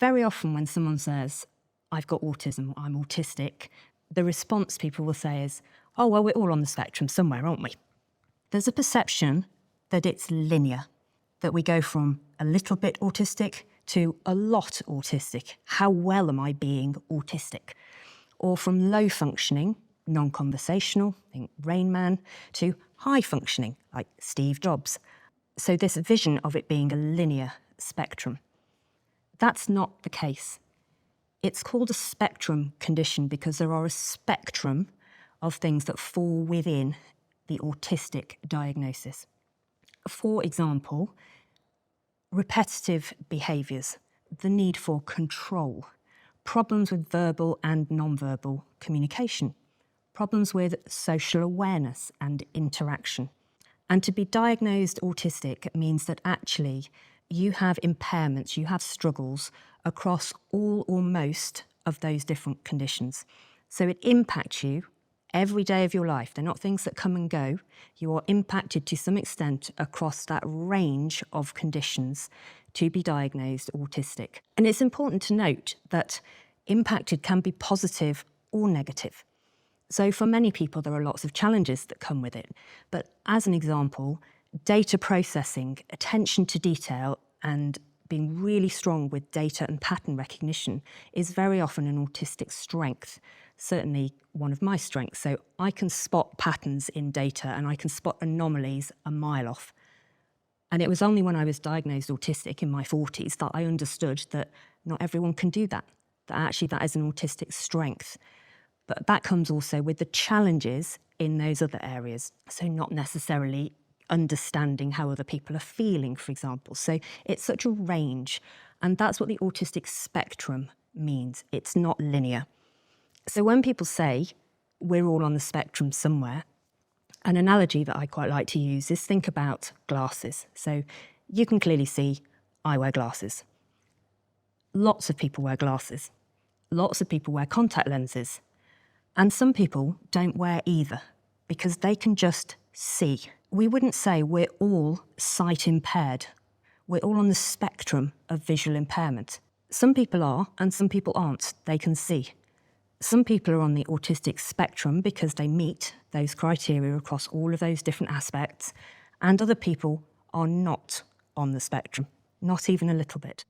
Very often when someone says, I've got autism, I'm autistic, the response people will say is, oh, well, we're all on the spectrum somewhere, aren't we? There's a perception that it's linear, that we go from a little bit autistic to a lot autistic. How well am I being autistic? Or from low functioning, non-conversational, think Rain Man, to high functioning, like Steve Jobs. So this vision of it being a linear spectrum. That's not the case. It's called a spectrum condition because there are a spectrum of things that fall within the autistic diagnosis. For example, repetitive behaviours, the need for control, problems with verbal and non-verbal communication, problems with social awareness and interaction. And to be diagnosed autistic means that actually you have impairments, you have struggles across all or most of those different conditions. So it impacts you every day of your life. They're not things that come and go. You are impacted to some extent across that range of conditions to be diagnosed autistic. And it's important to note that impacted can be positive or negative. So for many people, there are lots of challenges that come with it. But as an example, data processing, attention to detail, and being really strong with data and pattern recognition is very often an autistic strength, certainly one of my strengths. So I can spot patterns in data and I can spot anomalies a mile off. And it was only when I was diagnosed autistic in my 40s that I understood that not everyone can do that, that actually that is an autistic strength. But that comes also with the challenges in those other areas. So not necessarily understanding how other people are feeling, for example. So it's such a range. And that's what the autistic spectrum means. It's not linear. So when people say we're all on the spectrum somewhere, an analogy that I quite like to use is think about glasses. So you can clearly see I wear glasses. Lots of people wear glasses. Lots of people wear contact lenses. And some people don't wear either because they can just see. We wouldn't say we're all sight impaired. We're all on the spectrum of visual impairment. Some people are and some people aren't. They can see. Some people are on the autistic spectrum because they meet those criteria across all of those different aspects, and other people are not on the spectrum, not even a little bit.